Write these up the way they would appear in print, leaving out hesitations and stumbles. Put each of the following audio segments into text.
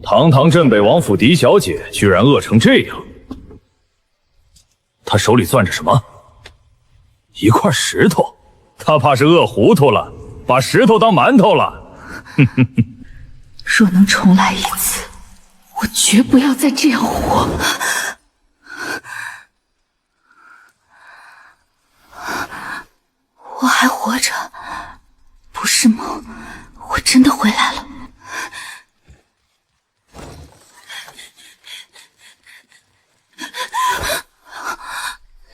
堂堂镇北王府嫡小姐，居然饿成这样！她手里攥着什么？一块石头。她怕是饿糊涂了，把石头当馒头了。哼哼哼！若能重来一次，我绝不要再这样活。我还活着，不是梦，我真的回来了。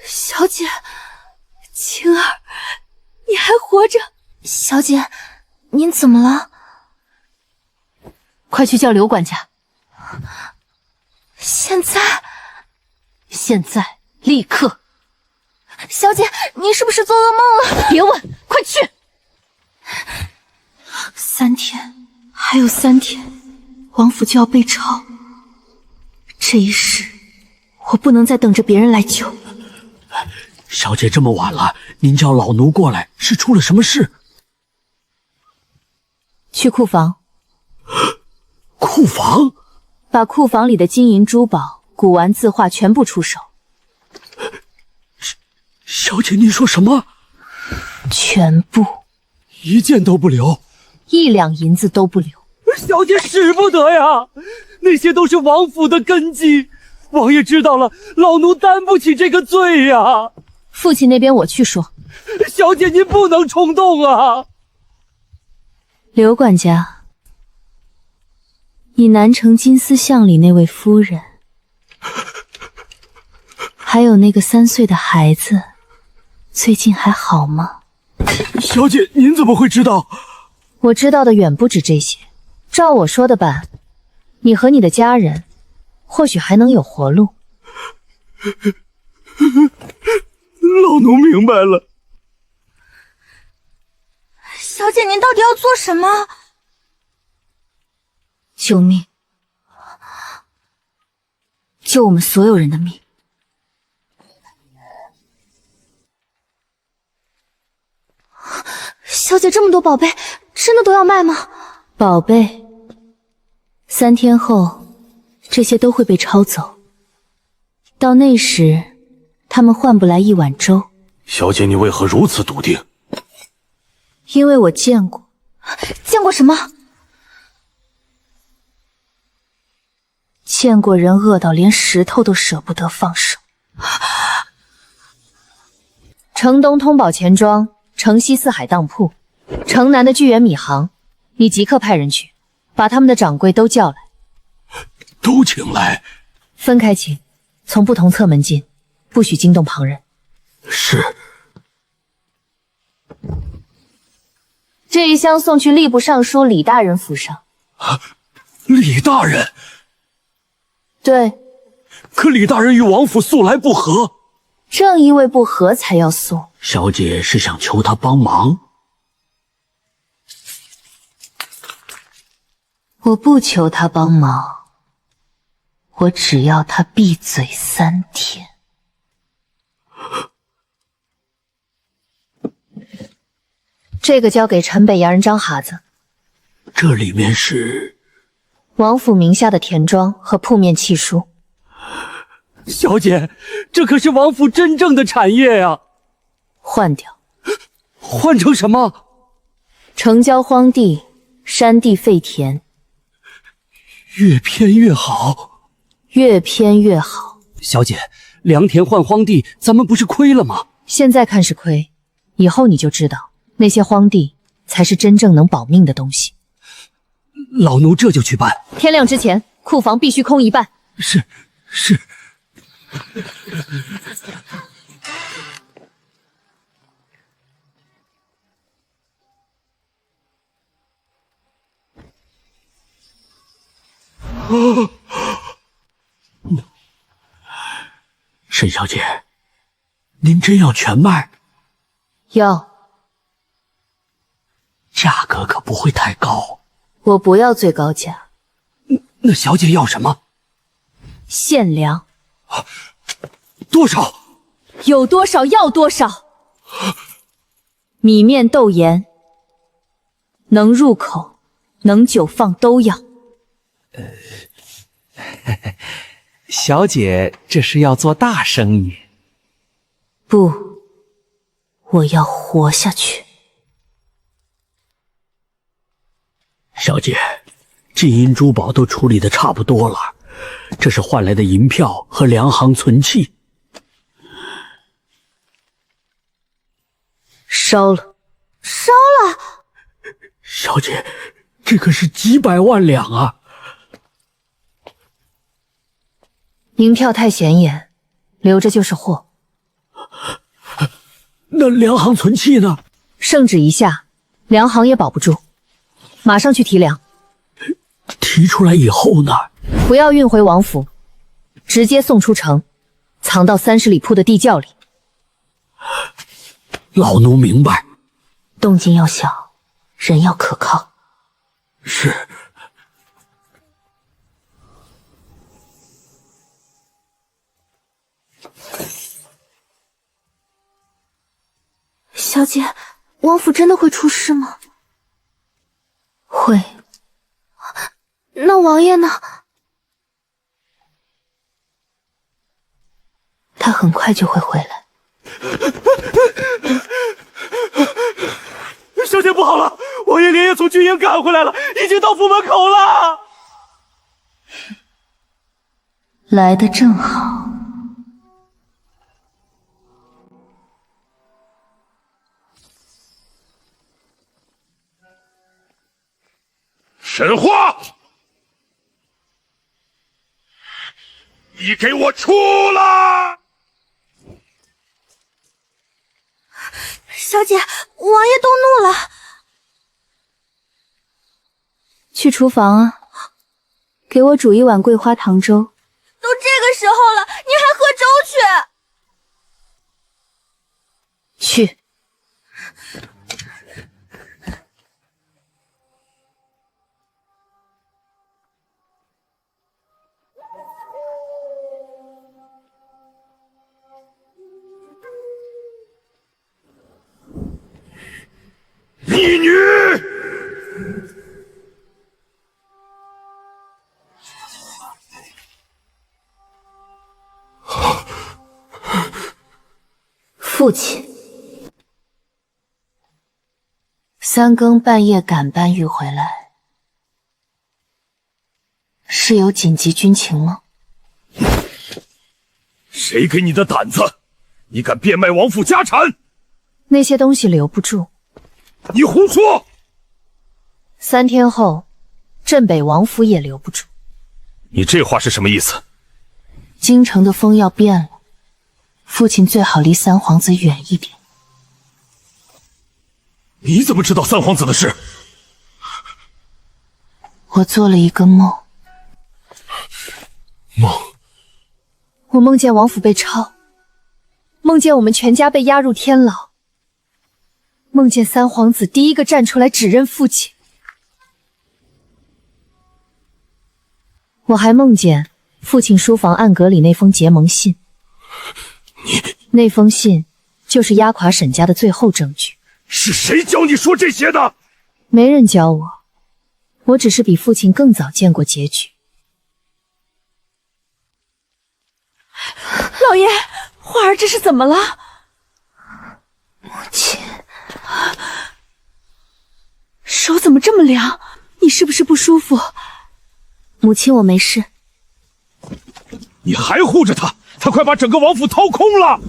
小姐，晴儿，你还活着？小姐，您怎么了？快去叫刘管家。现在？现在，立刻！小姐，您是不是做噩梦了？别问，快去！3天，还有3天，王府就要被抄。这一世，我不能再等着别人来救。小姐，这么晚了，您叫老奴过来，是出了什么事？去库房。库房？把库房里的金银珠宝、古玩字画全部出手。小姐，您说什么？全部，一件都不留，1两银子都不留。小姐使不得呀，那些都是王府的根基，王爷知道了，老奴担不起这个罪呀。父亲那边我去说。小姐，您不能冲动啊。刘管家，你南城金丝巷里那位夫人，还有那个3岁的孩子，最近还好吗？小姐，您怎么会知道？我知道的远不止这些。照我说的办，你和你的家人或许还能有活路。老奴明白了。小姐，您到底要做什么？救命！救我们所有人的命！小姐，这么多宝贝，真的都要卖吗？宝贝，3天后，这些都会被抄走。到那时，他们换不来1碗粥。小姐，你为何如此笃定？因为我见过。见过什么？见过人饿到连石头都舍不得放手。城东通宝钱庄，城西四海当铺，城南的聚源米行，你即刻派人去，把他们的掌柜都叫来。都请来。分开请，从不同侧门进，不许惊动旁人。是。这一箱送去吏部尚书李大人府上。李大人？对。可李大人与王府素来不和。正因为不和才要送。小姐是想求他帮忙？我不求他帮忙，我只要他闭嘴3天。这个交给城北洋人张哈子。这里面是王府名下的田庄和铺面契书。小姐，这可是王府真正的产业呀！换掉。换成什么？城郊荒地，山地废田。越偏越好。越偏越好。小姐，良田换荒地，咱们不是亏了吗？现在看是亏，以后你就知道。那些荒地才是真正能保命的东西。老奴这就去办。天亮之前，库房必须空1半。是。沈小姐，您真要全卖？要。价格可不会太高。我不要最高价。那小姐要什么？限量。多少？有多少要多少。米面豆盐，能入口能久放都要。小姐这是要做大生意。不，我要活下去。小姐，金银珠宝都处理的差不多了，这是换来的银票和粮行存器。烧了，烧了！小姐，这可是几百万两啊！银票太显眼，留着就是货。那粮行存器呢？圣旨一下，粮行也保不住，马上去提粮。提出来以后呢？不要运回王府，直接送出城，藏到30里铺的地窖里。老奴明白。动静要小，人要可靠。是。小姐，王府真的会出事吗？会。那王爷呢？他很快就会回来。小姐不好了，王爷连夜从军营赶回来了，已经到府门口了。来得正好。神话！你给我出来！小姐，王爷动怒了。去厨房啊，给我煮一碗桂花糖粥。都这个时候了，你还喝粥去？去。逆女！父亲，3更半夜赶搬玉回来，是有紧急军情吗？谁给你的胆子？你敢变卖王府家产？那些东西留不住。你胡说！3天后，镇北王府也留不住。你这话是什么意思？京城的风要变了，父亲最好离三皇子远一点。你怎么知道三皇子的事？我做了一个梦。梦？我梦见王府被抄，梦见我们全家被押入天牢，梦见三皇子第一个站出来指认父亲。我还梦见父亲书房暗格里那封结盟信。那封信就是压垮沈家的最后证据。是谁教你说这些的？没人教我，我只是比父亲更早见过结局。老爷，花儿这是怎么了？母亲，手怎么这么凉？你是不是不舒服？母亲，我没事。你还护着他，他快把整个王府掏空了。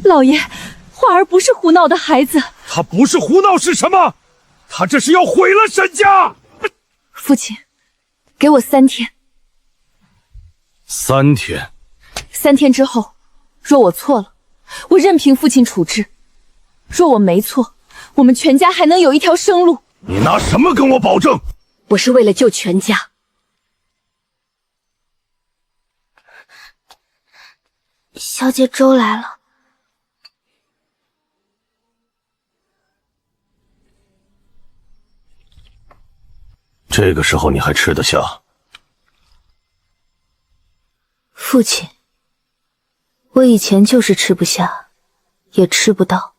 老爷，花儿不是胡闹的孩子。他不是胡闹是什么？他这是要毁了沈家。父亲，给我3天。3天？3天之后，若我错了，我任凭父亲处置；若我没错，我们全家还能有一条生路。你拿什么跟我保证？我是为了救全家。小姐，粥来了。这个时候你还吃得下？父亲，我以前就是吃不下，也吃不到，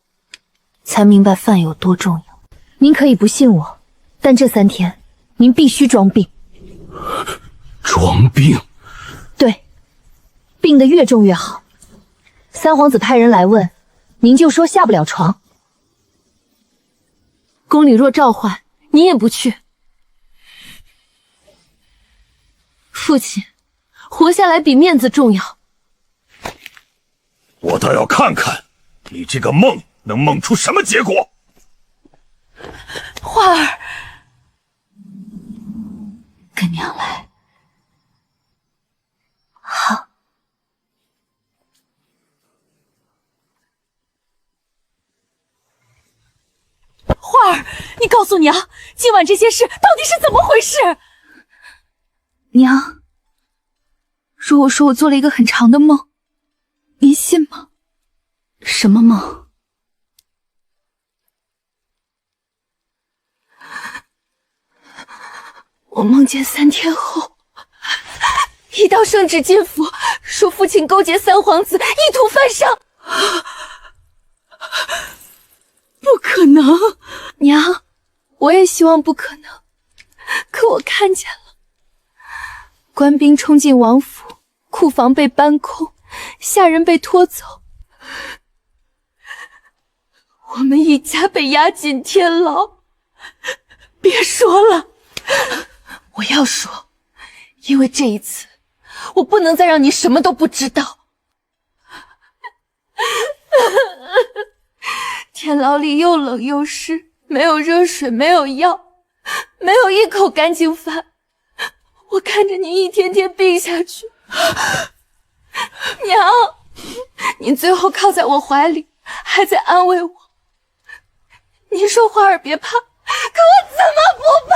才明白饭有多重要。您可以不信我，但这3天您必须装病。装病。对，病得越重越好。三皇子派人来问，您就说下不了床。宫里若召唤，你也不去。父亲，活下来比面子重要。我倒要看看你这个梦能梦出什么结果。花儿，跟娘来。好。花儿，你告诉娘，今晚这些事到底是怎么回事？娘，如果说我做了一个很长的梦，您信吗？什么梦？我梦见3天后，一道圣旨进府，说父亲勾结三皇子，意图犯上。不可能，娘，我也希望不可能，可我看见了，官兵冲进王府，库房被搬空，下人被拖走，我们一家被押进天牢。别说了，我要说，因为这一次，我不能再让你什么都不知道。天牢里又冷又湿，没有热水，没有药，没有一口干净饭。我看着您一天天病下去，娘，您最后靠在我怀里，还在安慰我。您说花儿别怕，可我怎么不怕？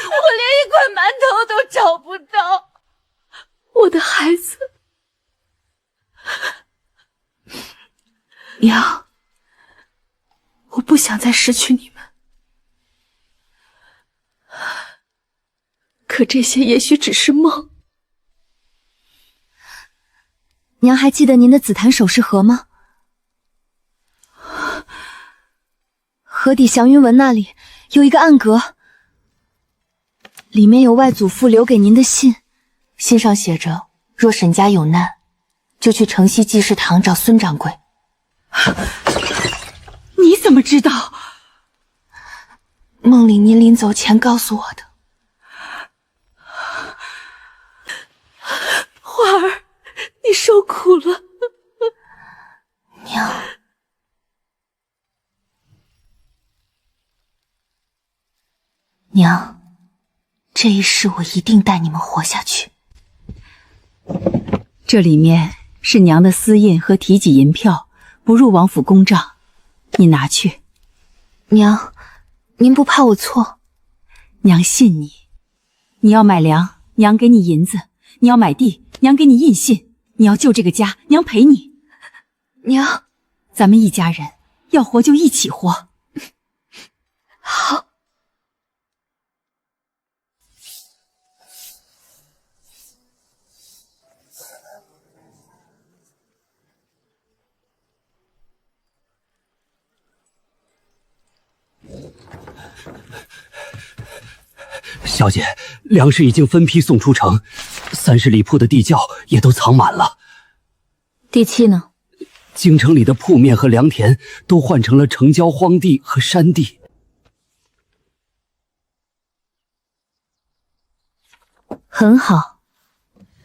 我连一块馒头都找不到，我的孩子。娘，我不想再失去你们，可这些也许只是梦。娘还记得您的紫檀首饰盒吗？盒底祥云纹那里有一个暗格，里面有外祖父留给您的信，信上写着：若沈家有难，就去城西济世堂找孙掌柜。你怎么知道？梦里您临走前告诉我的。花儿，你受苦了。娘，娘，这一世我一定带你们活下去。这里面是娘的私印和提己银票，不入王府公账，你拿去。娘，您不怕我错？娘信你。你要买粮，娘给你银子；你要买地，娘给你印信；你要救这个家，娘陪你。娘，咱们一家人要活就一起活。好。小姐，粮食已经分批送出城，30里铺的地窖也都藏满了。地契呢？京城里的铺面和良田都换成了城郊荒地和山地。很好，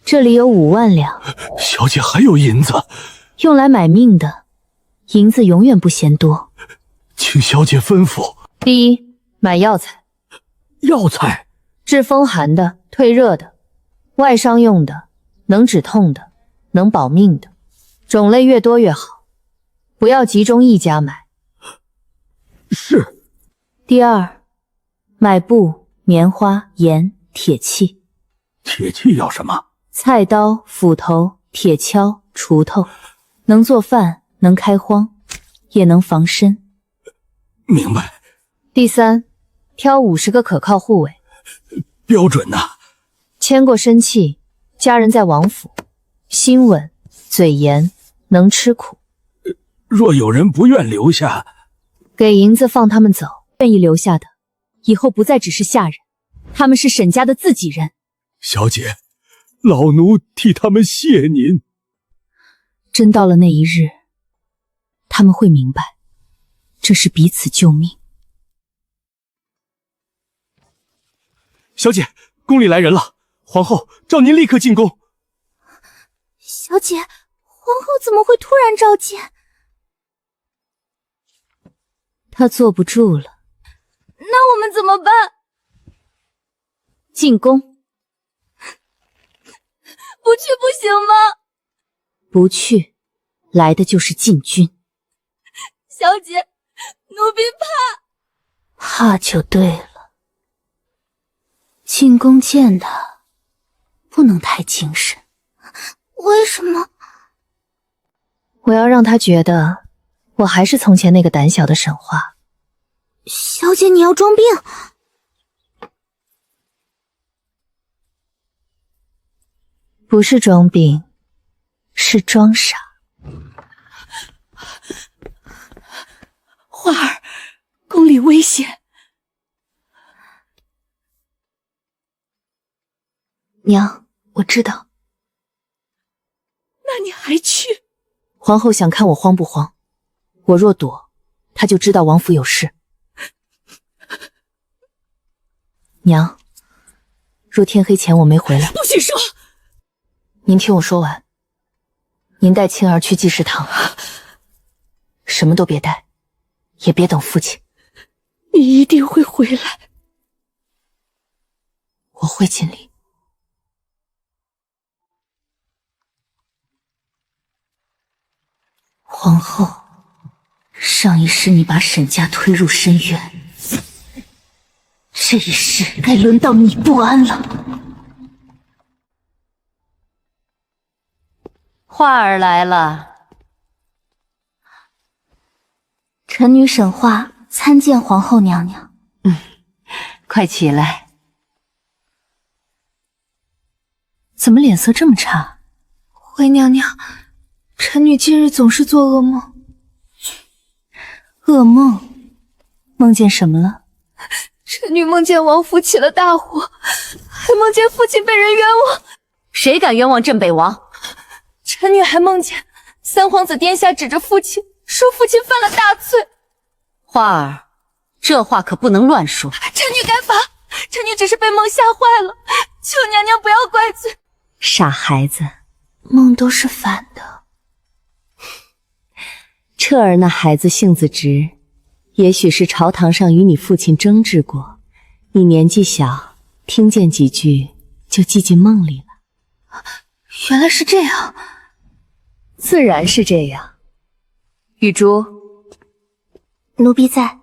这里有5万两。小姐还有银子，用来买命的，银子永远不嫌多。请小姐吩咐。第一，买药材。药材？治风寒的，退热的，外伤用的，能止痛的，能保命的，种类越多越好，不要集中一家买。是。第二，买布、棉花、盐、铁器。铁器要什么？菜刀、斧头、铁锹、锄头，能做饭，能开荒，也能防身。明白。第三，挑50个可靠护卫。标准呐。签过身契，家人在王府，心稳，嘴严，能吃苦。若有人不愿留下，给银子放他们走。愿意留下的，以后不再只是下人。他们是沈家的自己人。小姐，老奴替他们谢您。真到了那一日，他们会明白，这是彼此救命。小姐，宫里来人了，皇后召您立刻进宫。小姐，皇后怎么会突然召见？她坐不住了。那我们怎么办？进宫。不去不行吗？不去，来的就是禁军。小姐，奴婢怕就对了。进宫见他，不能太精神。为什么？我要让他觉得我还是从前那个胆小的沈花。小姐，你要装病？不是装病，是装傻。花儿，宫里危险。娘，我知道。那你还去？皇后想看我慌不慌，我若躲，她就知道王府有事。娘，若天黑前我没回来，不许说！您听我说完。您带青儿去济世堂，什么都别带，也别等父亲。你一定会回来。我会尽力。皇后，上一世你把沈家推入深渊，这一世该轮到你不安了。花儿来了。臣女沈花参见皇后娘娘。快起来。怎么脸色这么差？回娘娘，臣女近日总是做噩梦。噩梦？梦见什么了？臣女梦见王府起了大火，还梦见父亲被人冤枉。谁敢冤枉镇北王？臣女还梦见三皇子殿下指着父亲说父亲犯了大罪。花儿，这话可不能乱说。臣女该罚，臣女只是被梦吓坏了，求娘娘不要怪罪。傻孩子，梦都是反的。彻儿那孩子性子直，也许是朝堂上与你父亲争执过，你年纪小，听见几句就记进梦里了。原来是这样。自然是这样。玉珠，奴婢在。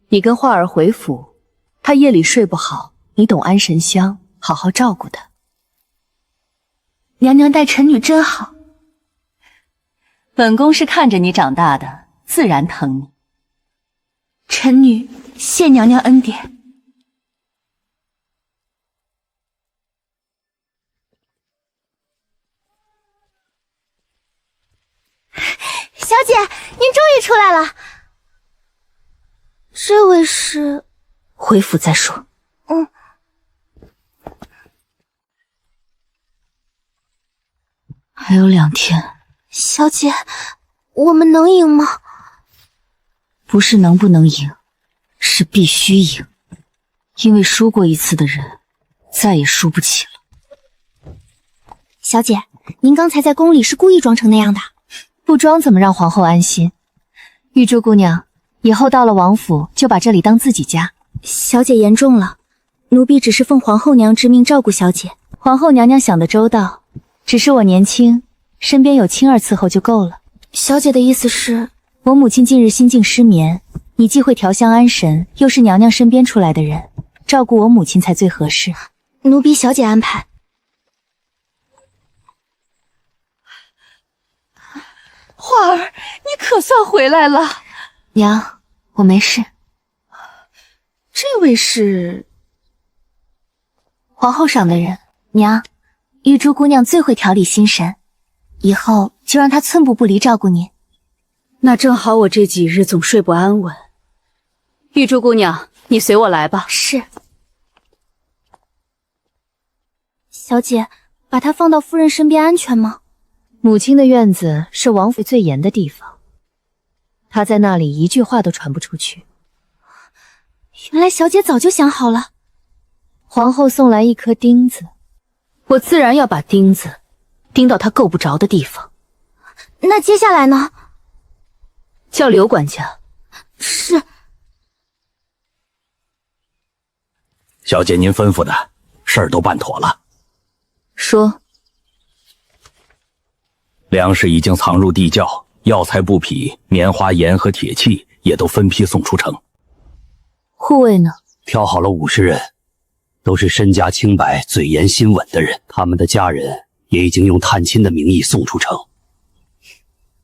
你跟花儿回府，她夜里睡不好，你懂安神香，好好照顾她。娘娘待臣女真好。本宫是看着你长大的，自然疼你。臣女谢娘娘恩典。小姐，您终于出来了。这位是？回府再说。还有2天。小姐，我们能赢吗？不是能不能赢，是必须赢。因为输过一次的人，再也输不起了。小姐，您刚才在宫里是故意装成那样的？不装怎么让皇后安心？玉珠姑娘，以后到了王府就把这里当自己家。小姐言重了，奴婢只是奉皇后娘之命照顾小姐。皇后娘娘想得周到，只是我年轻，身边有青儿伺候就够了。小姐的意思是？我母亲近日心境失眠，你既会调香安神，又是娘娘身边出来的人，照顾我母亲才最合适。奴婢小姐安排。花儿，你可算回来了。娘，我没事。这位是皇后赏的人。娘，玉珠姑娘最会调理心神，以后就让她寸步不离照顾您。那正好，我这几日总睡不安稳。玉珠姑娘，你随我来吧。是。小姐，把她放到夫人身边安全吗？母亲的院子是王府最严的地方，她在那里一句话都传不出去。原来小姐早就想好了。皇后送来一颗钉子，我自然要把钉子钉到她够不着的地方。那接下来呢？叫刘管家。是。小姐，您吩咐的事儿都办妥了。说。粮食已经藏入地窖，药材布匹、棉花、盐和铁器也都分批送出城。护卫呢？挑好了50人，都是身家清白、嘴严心稳的人，他们的家人也已经用探亲的名义送出城。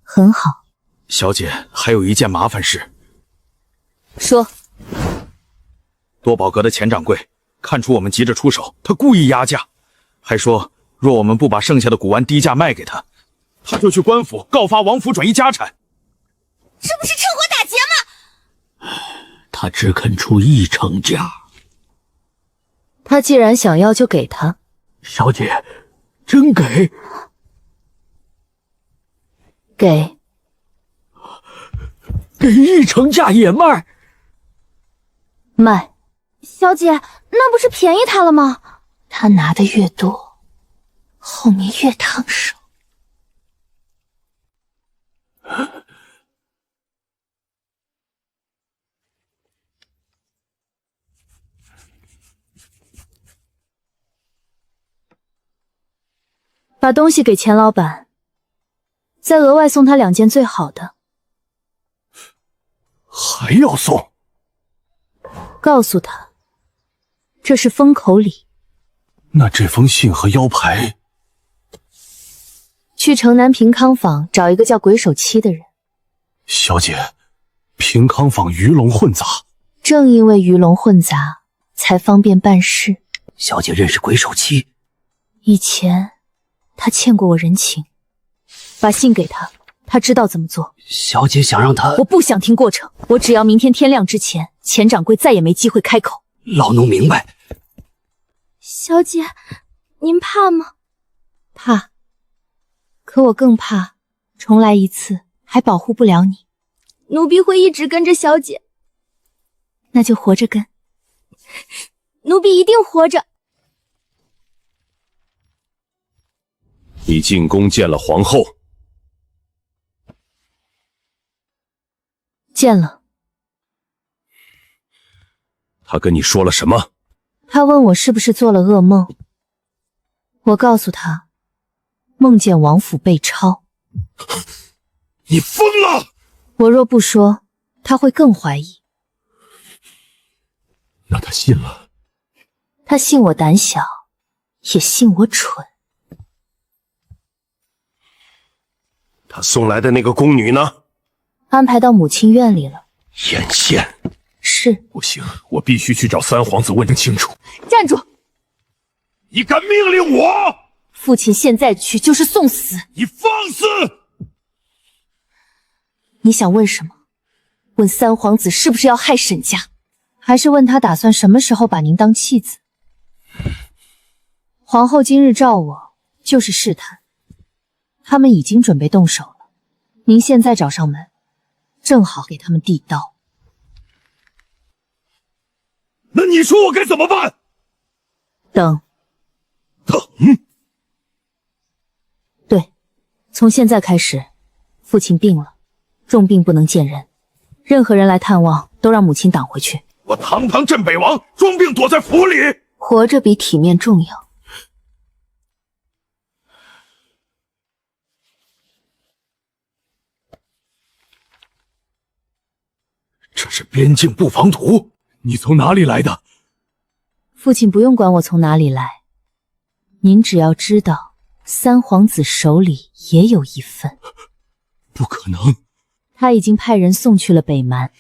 很好。小姐，还有一件麻烦事。说。多宝阁的钱掌柜看出我们急着出手，他故意压价，还说若我们不把剩下的古玩低价卖给他，他就去官府告发王府转移家产。这不是趁火打劫吗？他只肯出1成价。他既然想要，就给他。小姐，真给？给1成价也卖？卖。小姐，那不是便宜他了吗？他拿的越多，后面越烫手。把东西给钱老板，再额外送他2件最好的。还要送？告诉他，这是封口礼。那这封信和腰牌？去城南平康坊找一个叫鬼手七的人。小姐，平康坊鱼龙混杂。正因为鱼龙混杂，才方便办事。小姐认识鬼手七？以前他欠过我人情，把信给他，他知道怎么做。小姐想让他……我不想听过程，我只要明天天亮之前，钱掌柜再也没机会开口。老奴明白。小姐，您怕吗？怕。可我更怕，重来一次还保护不了你。奴婢会一直跟着小姐。那就活着跟。奴婢一定活着。你进宫见了皇后？见了。她跟你说了什么？他问我是不是做了噩梦，我告诉他，梦见王府被抄。你疯了！我若不说，他会更怀疑。那他信了？他信我胆小，也信我蠢。他送来的那个宫女呢？安排到母亲院里了。眼线。是。不行，我必须去找三皇子问清楚。站住！你敢命令我？父亲现在去就是送死。你放肆！你想问什么？问三皇子是不是要害沈家，还是问他打算什么时候把您当弃子？皇后今日召我，就是试探。他们已经准备动手了，您现在找上门，正好给他们递刀。那你说我该怎么办？等。等？对，从现在开始，父亲病了，重病不能见人，任何人来探望都让母亲挡回去。我堂堂镇北王，装病躲在府里，活着比体面重要。这是边境布防图，你从哪里来的？父亲不用管我从哪里来，您只要知道三皇子手里也有一份。不可能，他已经派人送去了北蛮。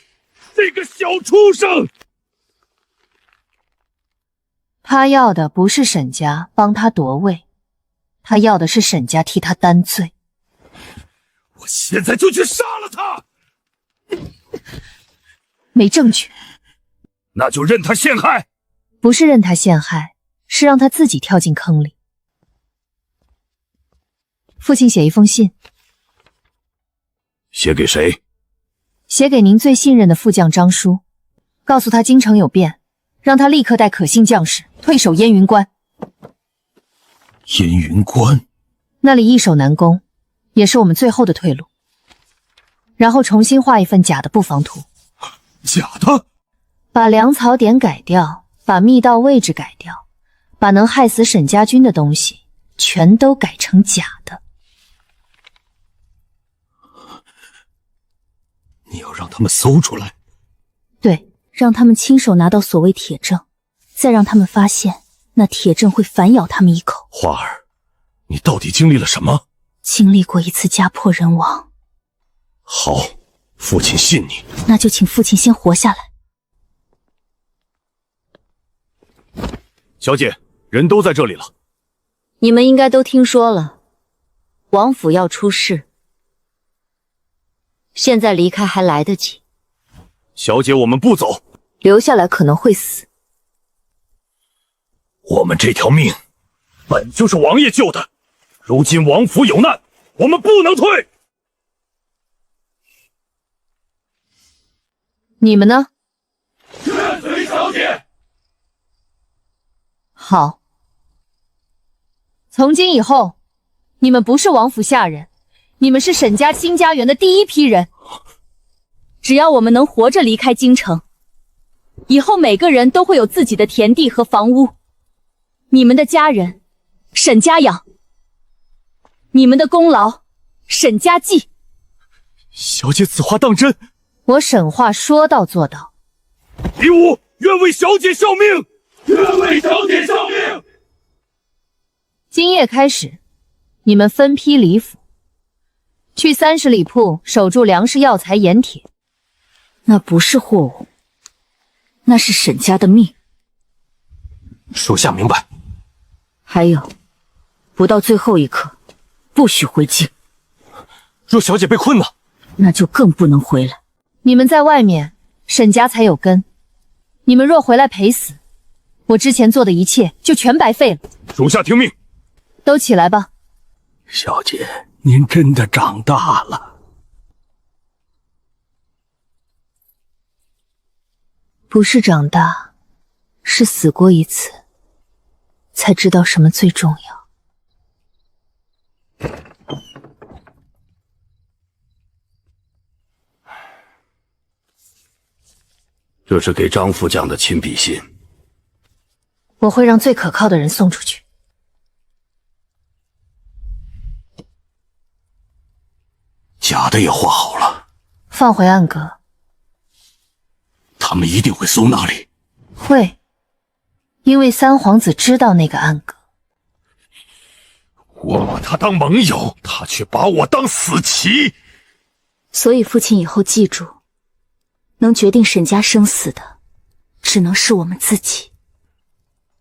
这个小畜生！他要的不是沈家帮他夺位，他要的是沈家替他担罪。我现在就去杀了他！没证据，那就任他陷害。不是任他陷害，是让他自己跳进坑里。父亲写一封信，写给谁？写给您最信任的副将张叔，告诉他京城有变，让他立刻带可信将士退守烟云关。烟云关那里易守难攻，也是我们最后的退路。然后重新画一份假的布防图。假的？把粮草点改掉，把密道位置改掉，把能害死沈家军的东西全都改成假的。你要让他们搜出来？对，让他们亲手拿到所谓铁证，再让他们发现那铁证会反咬他们一口。花儿，你到底经历了什么？经历过一次家破人亡。好，父亲信你。那就请父亲先活下来。小姐，人都在这里了。你们应该都听说了，王府要出事，现在离开还来得及。小姐，我们不走，留下来可能会死。我们这条命本就是王爷救的，如今王府有难，我们不能退。你们呢？跟随小姐。好，从今以后，你们不是王府下人，你们是沈家新家园的第一批人。只要我们能活着离开京城，以后每个人都会有自己的田地和房屋。你们的家人，沈家养；你们的功劳，沈家记。小姐此话当真？我沈话说到做到。李武愿为小姐效命，愿为小姐效命。今夜开始，你们分批离府，去30里铺守住粮食、药材、盐铁。那不是货物，那是沈家的命。属下明白。还有，不到最后一刻，不许回京。若小姐被困呢？那就更不能回来。你们在外面，沈家才有根。你们若回来陪死，我之前做的一切就全白费了。属下听命。都起来吧。小姐，您真的长大了。不是长大，是死过一次，才知道什么最重要。这是给张副将的亲笔信，我会让最可靠的人送出去。假的也画好了，放回暗阁。他们一定会搜那里。会，因为三皇子知道那个暗阁。我把他当盟友，他却把我当死棋。所以父亲以后记住，能决定沈家生死的，只能是我们自己。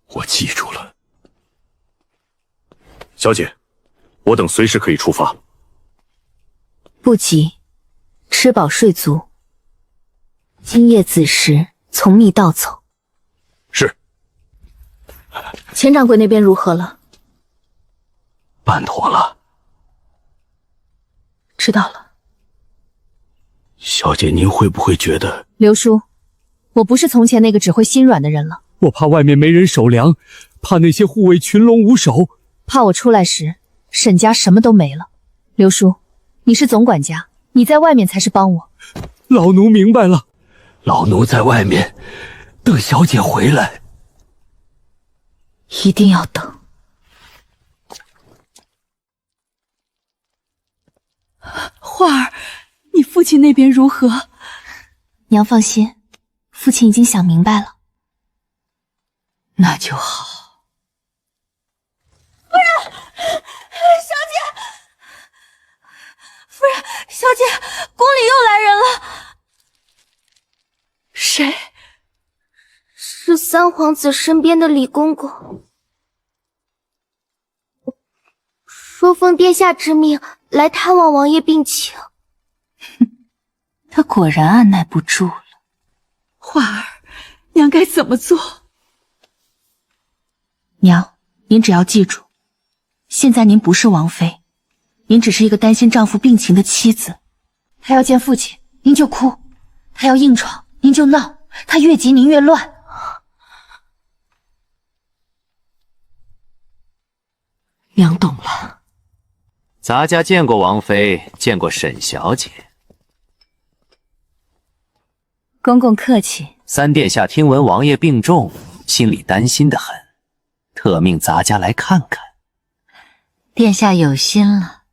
我记住了。小姐，我等随时可以出发。不急，吃饱睡足。今夜子时从密道走。是。钱掌柜那边如何了？办妥了。知道了。小姐，您会不会觉得……刘叔，我不是从前那个只会心软的人了。我怕外面没人守粮，怕那些护卫群龙无首，怕我出来时沈家什么都没了。刘叔，你是总管家，你在外面才是帮我。老奴明白了。老奴在外面等小姐回来。一定要等。花儿，你父亲那边如何？娘放心，父亲已经想明白了。那就好。夫人，小姐，夫人，小姐，宫里又来人了。谁？是三皇子身边的李公公，说奉殿下之命来探望王爷病情。他果然按耐不住了。花儿，娘该怎么做？娘，您只要记住，现在您不是王妃，您只是一个担心丈夫病情的妻子。他要见父亲，您就哭；他要硬闯，您就闹；他越急，您越乱。娘懂了。咱家见过王妃，见过沈小姐。公公客气。三殿下听闻王爷病重，心里担心得很，特命咱家来看看。殿下有心了。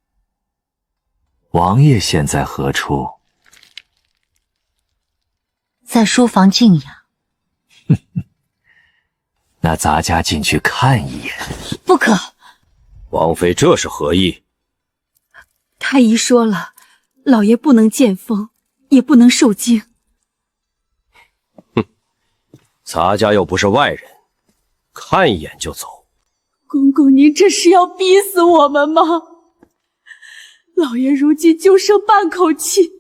王爷现在何处？在书房静养。那咱家进去看一眼。不可。王妃这是何意？太医说了，老爷不能见风，也不能受惊。咱家又不是外人，看一眼就走。公公，您这是要逼死我们吗？老爷如今就剩半口气，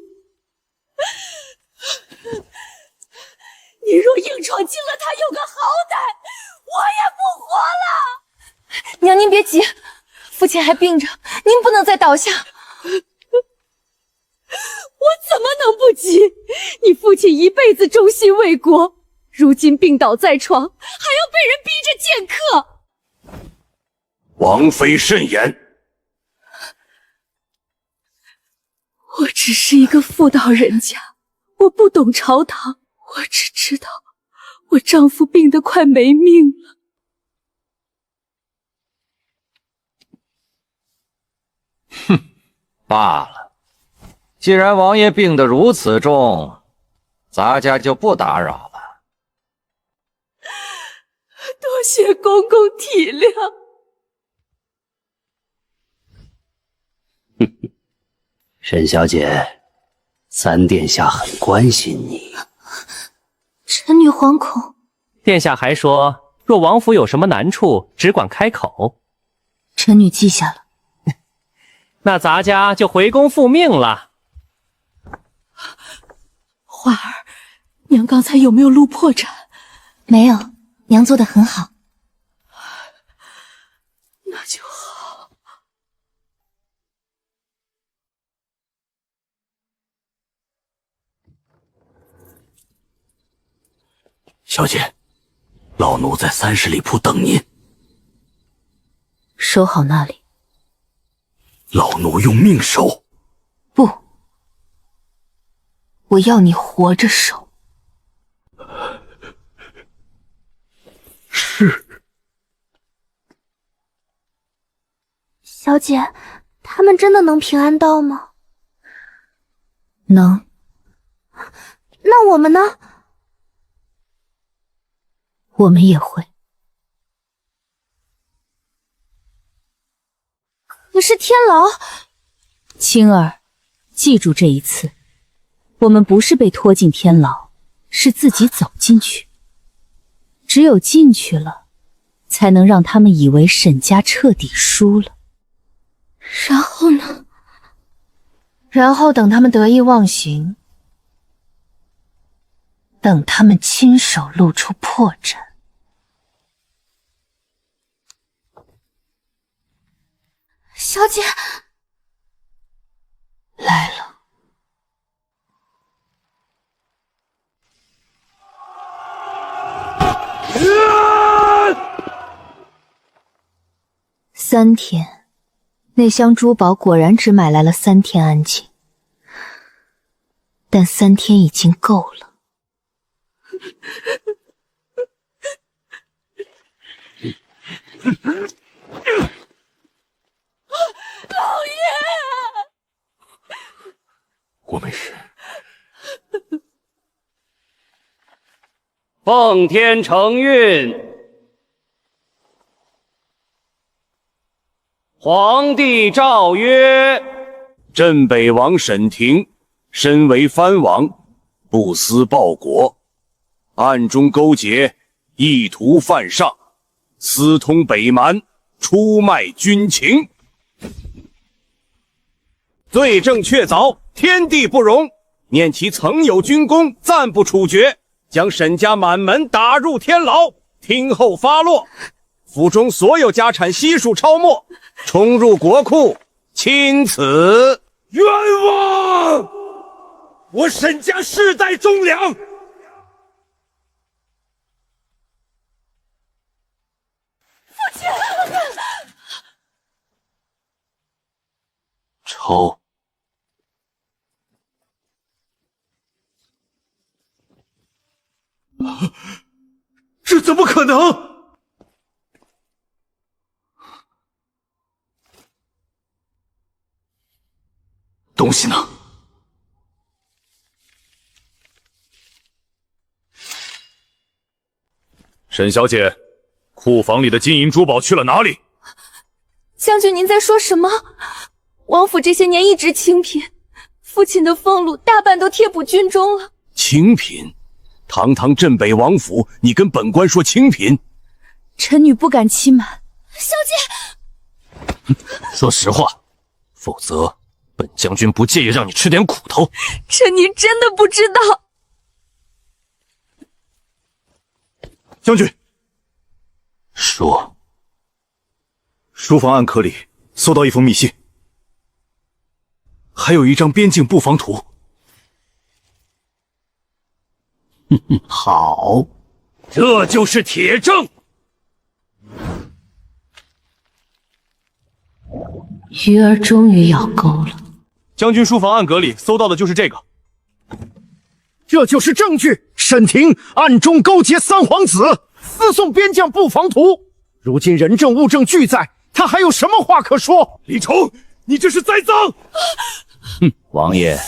你若硬闯进了他有个好歹，我也不活了。娘，您别急，父亲还病着，您不能再倒下。我怎么能不急？你父亲一辈子忠心为国，如今病倒在床，还要被人逼着见客。王妃慎言。我只是一个妇道人家，我不懂朝堂，我只知道我丈夫病得快没命了。哼，罢了。既然王爷病得如此重，咱家就不打扰了。多谢公公体谅。沈小姐，三殿下很关心你。臣女惶恐。殿下还说，若王府有什么难处，只管开口。臣女记下了。那咱家就回宫复命了。花儿，娘刚才有没有录破绽？没有，娘做得很好。那就好。小姐，老奴在30里铺等您。守好那里。老奴用命守。不，我要你活着守。是。小姐，他们真的能平安到吗？能。那我们呢？我们也会。可是天牢……青儿，记住这一次，我们不是被拖进天牢，是自己走进去。只有进去了，才能让他们以为沈家彻底输了。然后呢？然后等他们得意忘形，等他们亲手露出破绽。小姐，来了。3天，那箱珠宝果然只买来了3天安静，但3天已经够了。老爷，我没事。奉天承运，皇帝诏曰：镇北王沈廷身为藩王，不思报国，暗中勾结，意图犯上，私通北蛮，出卖军情，罪证确凿，天地不容。念其曾有军功，暂不处决，将沈家满门打入天牢，听候发落。府中所有家产悉数抄没，冲入国库，钦此。冤枉！我沈家世代忠良。父亲，抽。这怎么可能？东西呢？沈小姐，库房里的金银珠宝去了哪里？将军，您在说什么？王府这些年一直清贫，父亲的俸禄大半都贴补军中了。清贫？堂堂镇北王府，你跟本官说清贫？臣女不敢欺瞒。小姐，说实话，否则本将军不介意让你吃点苦头。臣女真的不知道。将军，说，书房暗壳里搜到一封密信，还有一张边境布防图。好，这就是铁证。鱼儿终于咬钩了。将军书房暗格里搜到的就是这个，这就是证据。沈婷暗中勾结三皇子，私送边将布防图。如今人证物证俱在，他还有什么话可说？李崇，你这是栽赃！哼，王爷，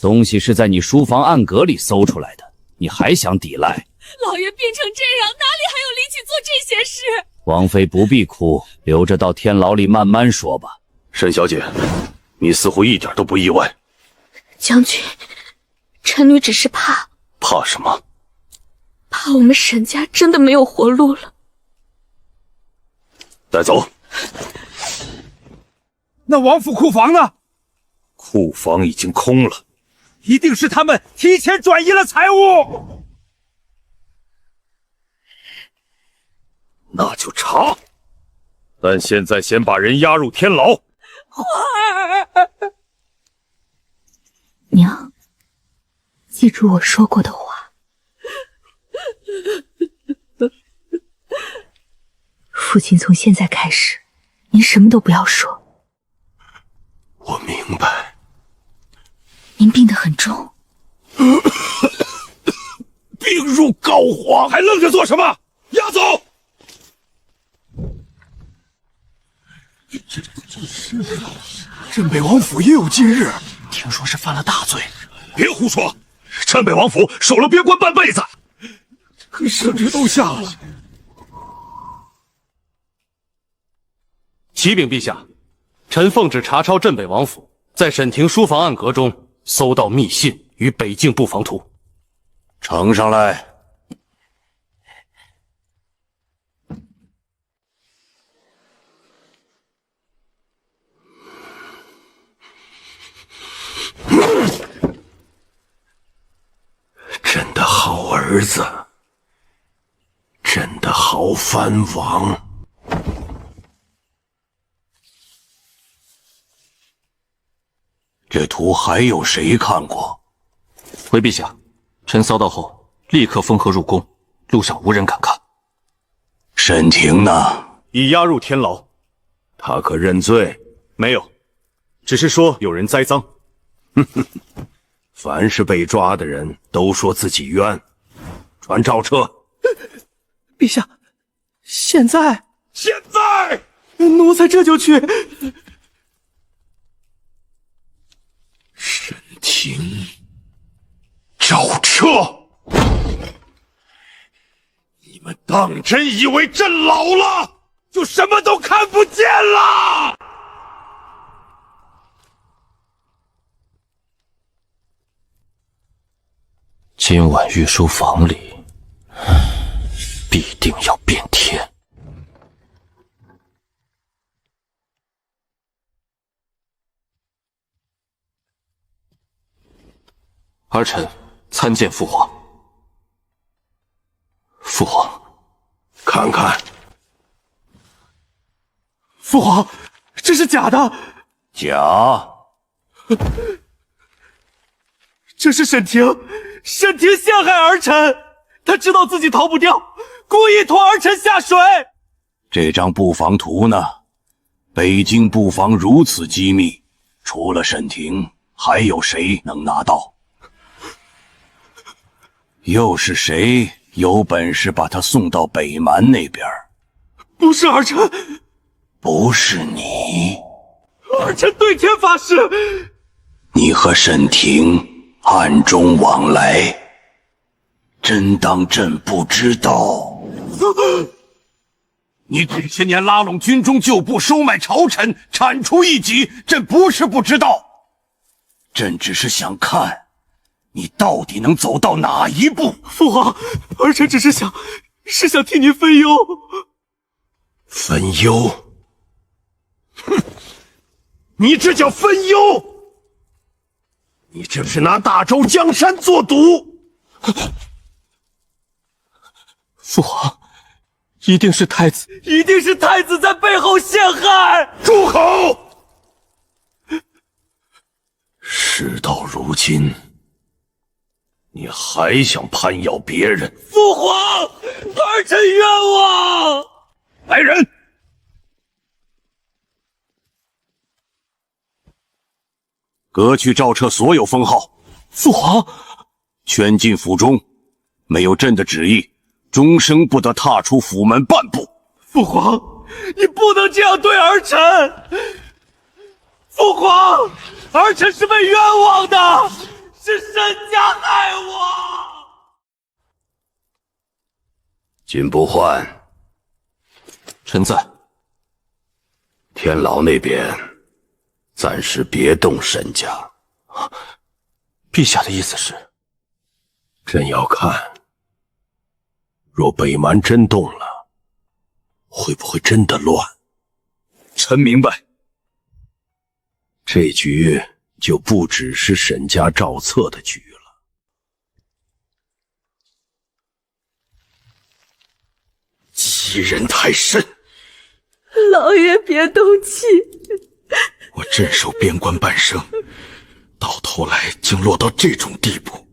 东西是在你书房暗格里搜出来的，你还想抵赖？老爷病成这样，哪里还有力气做这些事？王妃不必哭，留着到天牢里慢慢说吧。沈小姐，你似乎一点都不意外。将军，臣女只是怕什么？怕我们沈家真的没有活路了。带走。那王府库房呢？库房已经空了，一定是他们提前转移了财物。那就查。但现在先把人押入天牢。花儿，娘，记住我说过的话。父亲从现在开始，您什么都不要说。我明白。您病得很重，病入膏肓，还愣着做什么？押走！镇北王府也有今日，听说是犯了大罪。别胡说！镇北王府守了边关半辈子，可圣旨都下了。启禀陛下，臣奉旨查抄镇北王府，在沈婷书房暗格中搜到密信与北境布防图。呈上来。真的好儿子，真的好藩王。这图还有谁看过？回陛下，臣搜到后立刻封河入宫，路上无人敢看。沈婷呢？已押入天牢。他可认罪？没有，只是说有人栽赃。凡是被抓的人都说自己冤。传诏车。陛下，现在奴才这就去。沈婷，诏车！你们当真以为朕老了就什么都看不见了？今晚御书房里必定要变天。儿臣参见父皇。父皇，看看。父皇，这是假的，假。这是沈婷，沈婷陷害儿臣，她知道自己逃不掉，故意拖儿臣下水。这张布防图呢？北京布防如此机密，除了沈婷，还有谁能拿到？又是谁有本事把他送到北蛮那边？不是儿臣，不是你。儿臣对天发誓，你和沈婷暗中往来，真当朕不知道？你这些年拉拢军中旧部，收买朝臣，铲除异己，朕不是不知道。朕只是想看你到底能走到哪一步。父皇，儿臣只是想替您分忧。分忧？哼，你这叫分忧？你这是拿大周江山做赌。父皇，一定是太子在背后陷害！住口！事到如今，你还想攀咬别人？父皇，儿臣冤枉！来人！革去赵彻所有封号。父皇，圈禁府中，没有朕的旨意，终生不得踏出府门半步。父皇，你不能这样对儿臣！父皇，儿臣是被冤枉的，是沈家害我。金不换，臣在。天牢那边暂时别动沈家。陛下的意思是？朕要看，若北蛮真动了，会不会真的乱？臣明白。这局就不只是沈家赵策的局了。欺人太甚！老爷别动气。我镇守边关半生，到头来竟落到这种地步。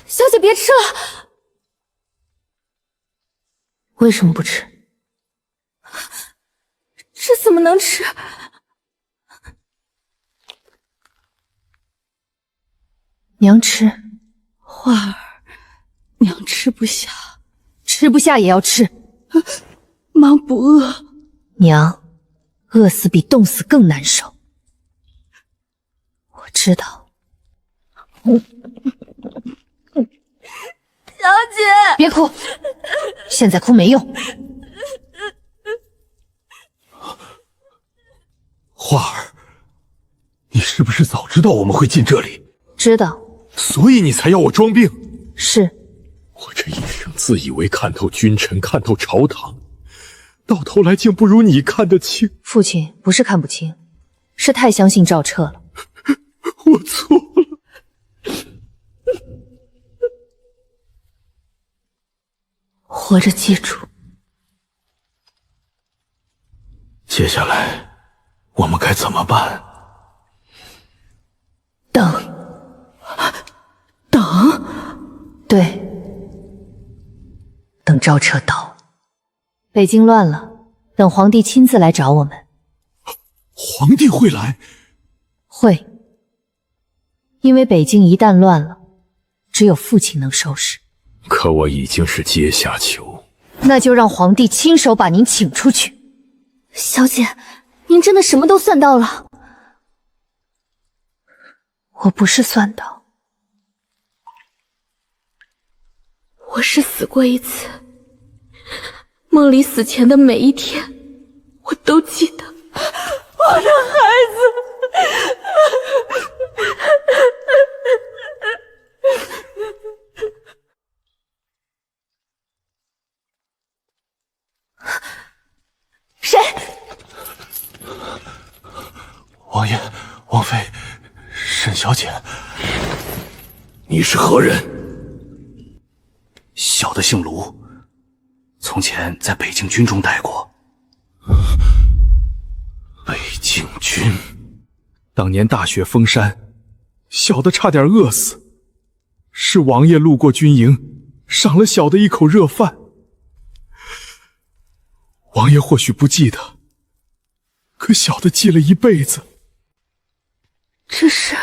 小姐别吃了。为什么不吃？这怎么能吃？娘吃。花儿，娘吃不下。吃不下也要吃。妈不饿。娘，饿死比冻死更难受。我知道。小姐，别哭，现在哭没用。花儿，你是不是早知道我们会进这里？知道。所以你才要我装病？是。我这一生自以为看透君臣，看透朝堂，到头来竟不如你看得清。父亲不是看不清，是太相信赵彻了。我错了。活着记住。接下来我们该怎么办？等。对，等赵彻倒。北京乱了，等皇帝亲自来找我们。皇帝会来？会。因为北京一旦乱了，只有父亲能收拾。可我已经是阶下囚。那就让皇帝亲手把您请出去。小姐，您真的什么都算到了？我不是算到。我是死过一次，梦里死前的每一天，我都记得。我的孩子，谁？王爷、王妃、沈小姐，你是何人？小的姓卢，从前在北京军中待过。北京当年大雪封山，小的差点饿死，是王爷路过军营，赏了小的一口热饭。王爷或许不记得，可小的记了一辈子。这是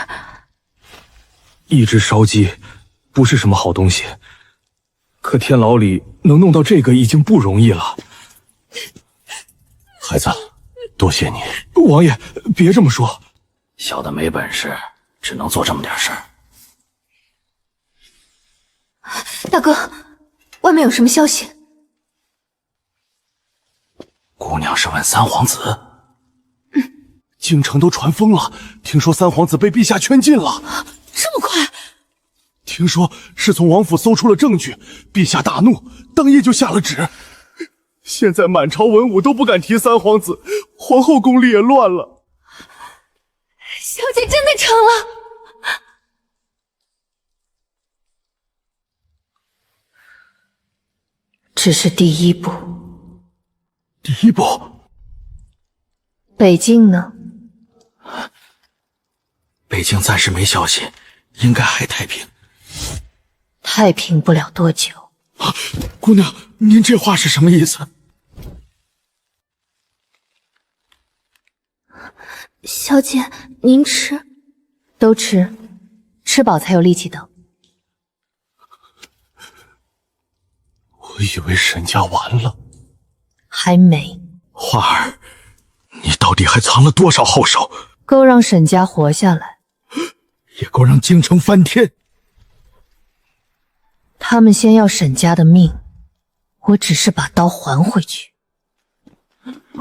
一只烧鸡，不是什么好东西，可天牢里能弄到这个已经不容易了。孩子，多谢你。王爷，别这么说。小的没本事，只能做这么点事儿。大哥，外面有什么消息？姑娘是问三皇子。京城都传疯了，听说三皇子被陛下圈禁了。这么快？听说是从王府搜出了证据，陛下大怒，当夜就下了旨。现在满朝文武都不敢提三皇子，皇后宫里也乱了。小姐真的成了。只是第一步。第一步？北境呢？北京暂时没消息，应该还太平。太平不了多久。姑娘，您这话是什么意思？小姐，您吃？都吃，吃饱才有力气等。我以为沈家完了，还没。花儿，你到底还藏了多少后手？够让沈家活下来，也够让京城翻天。他们先要沈家的命，我只是把刀还回去。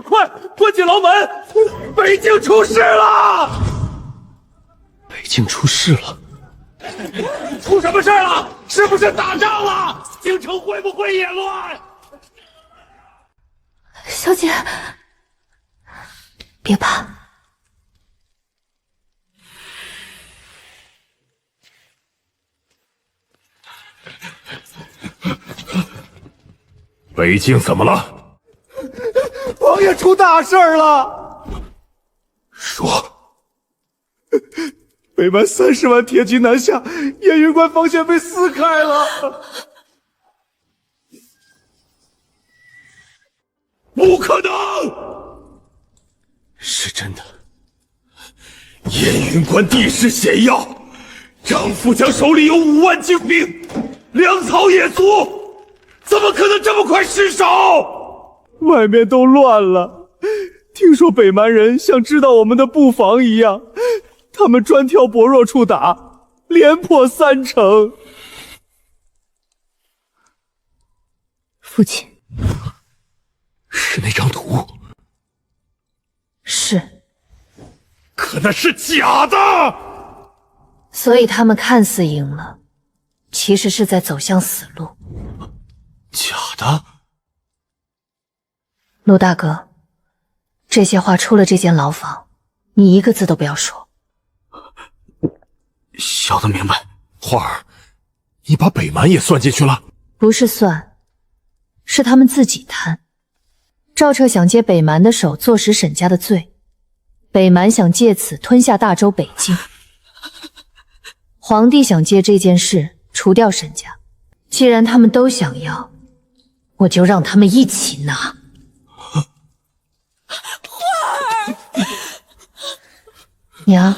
快进牢门！北京出事了！北京出事了？出什么事了？是不是打仗了？京城会不会也乱？小姐，别怕。北京怎么了？王爷出大事了！说，北蛮30万铁骑南下，燕云关防线被撕开了。不可能！是真的。燕云关地势险要，张富强手里有5万精兵，粮草也足，怎么可能这么快失守？外面都乱了，听说北蛮人像知道我们的布防一样，他们专挑薄弱处打，连破3城。父亲，是那张图？是。可那是假的！所以他们看似赢了，其实是在走向死路。假的？陆大哥，这些话出了这间牢房，你一个字都不要说。小的明白。花儿，你把北蛮也算进去了？不是算，是他们自己贪。赵彻想借北蛮的手坐实沈家的罪，北蛮想借此吞下大周北境。皇帝想借这件事除掉沈家，既然他们都想要，我就让他们一起拿。娘，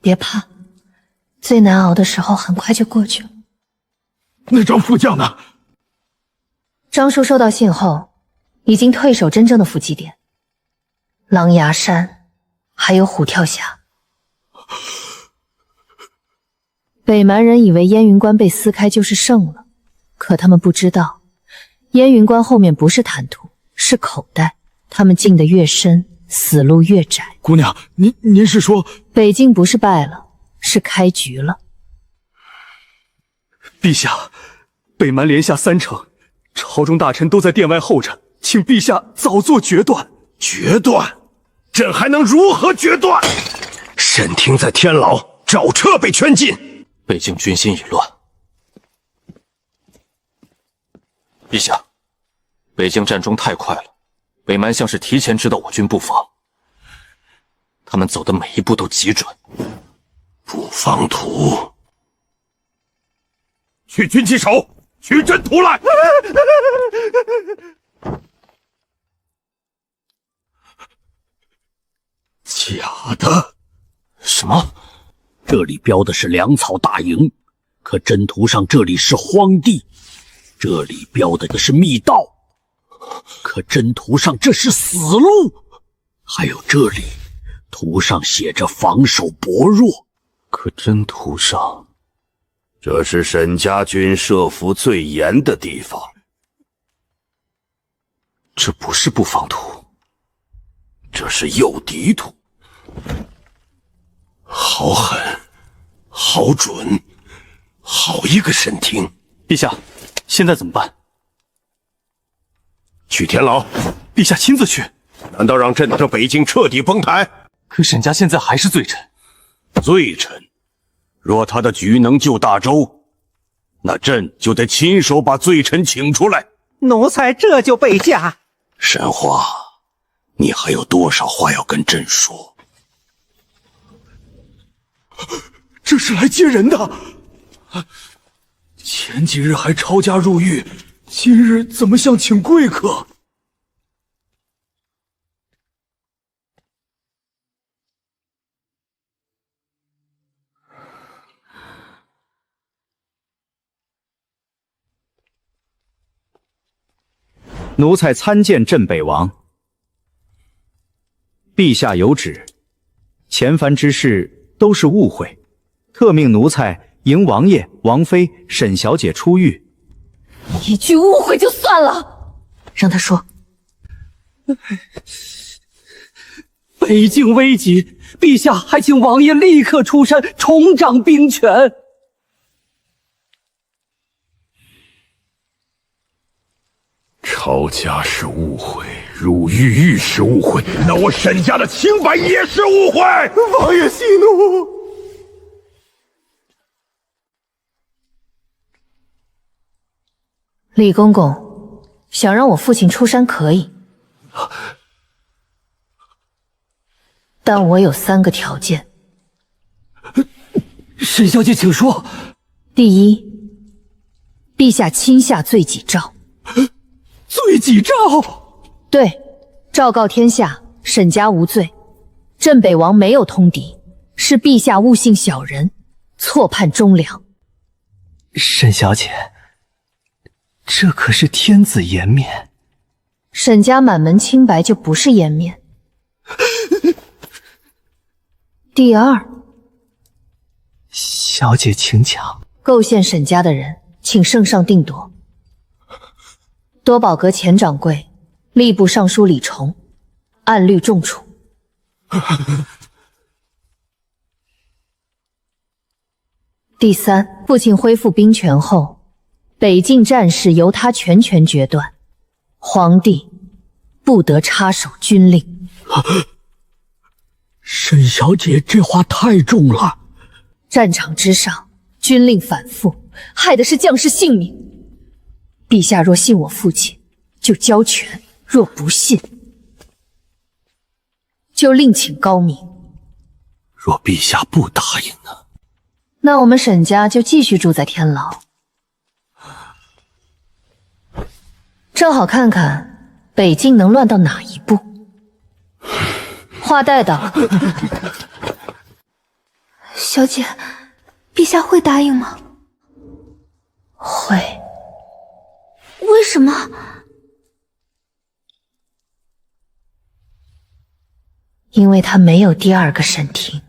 别怕，最难熬的时候很快就过去了。那张副将呢？张叔收到信后，已经退守真正的伏击点——狼牙山，还有虎跳峡。北蛮人以为燕云关被撕开就是胜了，可他们不知道，燕云关后面不是坦途，是口袋。他们进得越深，死路越窄。姑娘，您是说北境不是败了，是开局了？陛下，北蛮连下3城，朝中大臣都在殿外候着，请陛下早做决断。决断？朕还能如何决断？沈婷在天牢，赵彻被圈禁，北境军心已乱。陛下，北境战中太快了，北蛮像是提前知道我军布防，他们走的每一步都极准。不防土，去军旗手，取真图来！假的？什么？这里标的是粮草大营，可真图上这里是荒地。这里标的是密道，可真图上这是死路。还有这里，图上写着防守薄弱，可真图上，这是沈家军设伏最严的地方。这不是布防图，这是诱敌图。好狠，好准，好一个沈庭！陛下，现在怎么办？去天牢。陛下亲自去。难道让朕这北京彻底崩台？可沈家现在还是罪臣。罪臣，若他的局能救大周，那朕就得亲手把罪臣请出来。奴才这就备驾。沈华，你还有多少话要跟朕说？这是来接人的。前几日还抄家入狱，今日怎么像请贵客？奴才参见镇北王。陛下有旨，前番之事都是误会，特命奴才迎王爷、王妃、沈小姐出狱。一句误会就算了，让他说。北境危急，陛下还请王爷立刻出山，重掌兵权。抄家是误会，入狱是误会，那我沈家的清白也是误会。王爷息怒。李公公，想让我父亲出山可以，但我有3个条件。沈小姐，请说。第一，陛下亲下罪己诏。罪己诏？对，昭告天下，沈家无罪，镇北王没有通敌，是陛下误信小人，错判忠良。沈小姐，这可是天子颜面。沈家满门清白就不是颜面。第二，小姐请讲。构陷沈家的人，请圣上定夺。多宝阁前掌柜、吏部尚书李崇，按律重处。第三，父亲恢复兵权后，北境战事由他全权决断，皇帝不得插手军令。沈小姐这话太重了。战场之上，军令反复，害的是将士性命。陛下若信我父亲，就交权；若不信，就另请高明。若陛下不答应呢？那我们沈家就继续住在天牢，正好看看北境能乱到哪一步。话带到。小姐，陛下会答应吗？会。为什么？因为他没有第二个沈庭。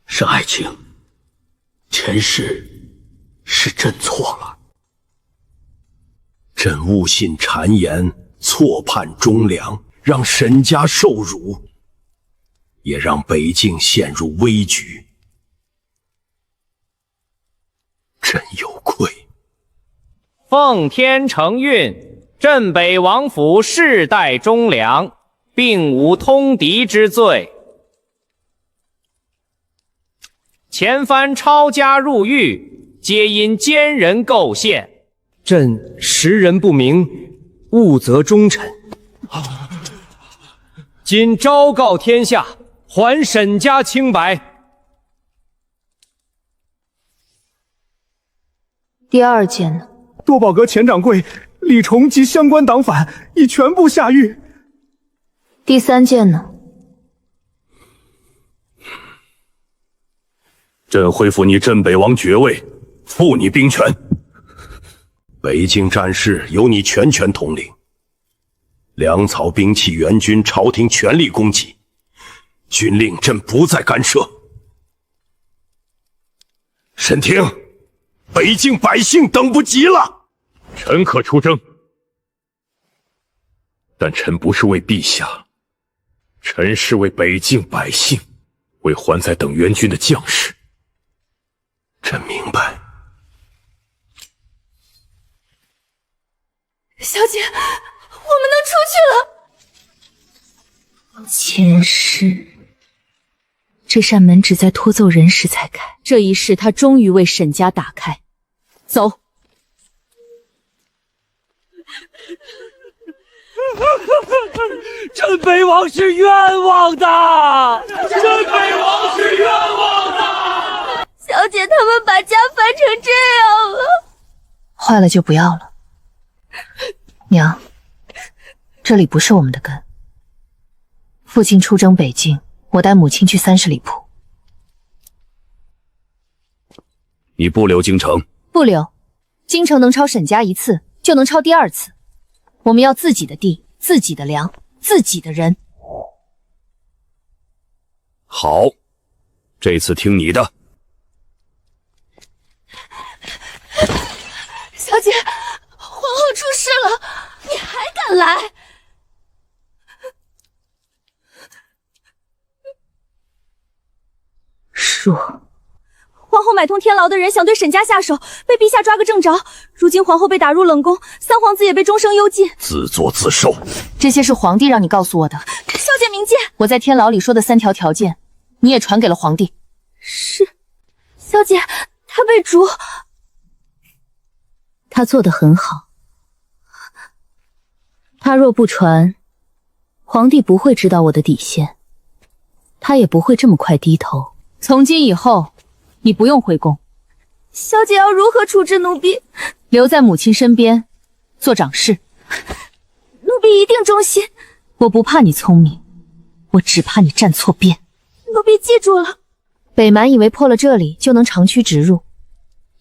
沈爱卿，前世是朕错了，朕误信谗言，错判忠良，让沈家受辱，也让北境陷入危局，朕有愧。奉天承运，镇北王府世代忠良，并无通敌之罪。前番抄家入狱，皆因奸人构陷。朕识人不明，误责忠臣。今昭告天下，还沈家清白。第二件呢？多宝阁前掌柜李崇及相关党反已全部下狱。第三件呢？朕恢复你镇北王爵位，复你兵权。北境战事由你全权统领，粮草兵器援军朝廷全力供给，军令朕不再干涉。沈婷，北境百姓等不及了，臣可出征，但臣不是为陛下，臣是为北境百姓，为还在等援军的将士。朕明白。小姐，我们能出去了。前世，这扇门只在拖走人时才开，这一世他终于为沈家打开。走。镇北王是冤枉的，镇北王是冤枉的。小姐，他们把家翻成这样了，坏了就不要了。娘，这里不是我们的根。父亲出征北境，我带母亲去30里铺。你不留京城？不留。京城能抄沈家一次，就能抄第二次。我们要自己的地，自己的粮，自己的人。好，这次听你的。小姐，皇后出事了，你还敢来？说，皇后买通天牢的人想对沈家下手，被陛下抓个正着。如今皇后被打入冷宫，三皇子也被终生幽禁。自作自受。这些是皇帝让你告诉我的。小姐明鉴，我在天牢里说的3条条件，你也传给了皇帝。是，小姐，他被逐。他做得很好。他若不传，皇帝不会知道我的底线，他也不会这么快低头。从今以后，你不用回宫。小姐要如何处置奴婢？留在母亲身边，做掌事。奴婢一定忠心。我不怕你聪明，我只怕你站错边。奴婢记住了。北蛮以为破了这里就能长驱直入，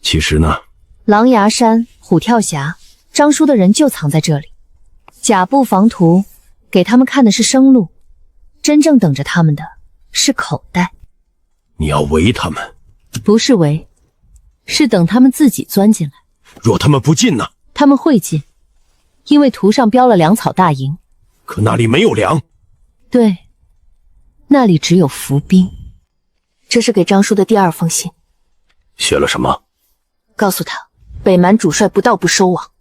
其实呢？狼牙山、虎跳峡，张叔的人就藏在这里。假布防图，给他们看的是生路，真正等着他们的是口袋。你要围他们？不是围，是等他们自己钻进来。若他们不进呢？他们会进，因为图上标了粮草大营。可那里没有粮。对，那里只有伏兵。这是给张叔的第2封信。写了什么？告诉他，北蛮主帅不到不收网。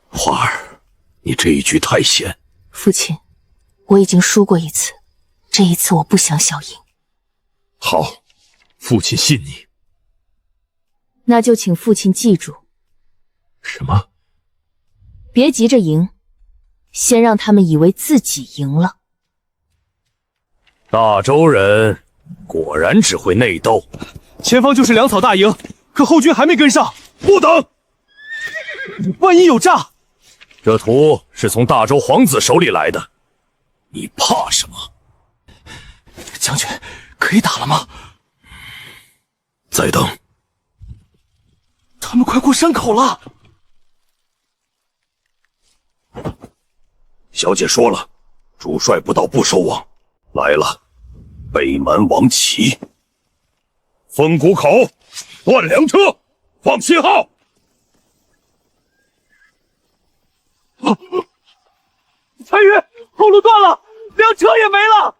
花儿，你这一局太险。父亲，我已经输过一次，这一次我不想小赢。好，父亲信你。那就请父亲记住。什么？别急着赢，先让他们以为自己赢了。大周人果然只会内斗。前方就是粮草大营，可后军还没跟上。不等！万一有诈！这图是从大周皇子手里来的，你怕什么？将军，可以打了吗？再等。他们快过山口了。小姐说了，主帅不到不收网。来了，北蛮王旗。风谷口，断粮车，放信号。参与，后路断了，粮车也没了。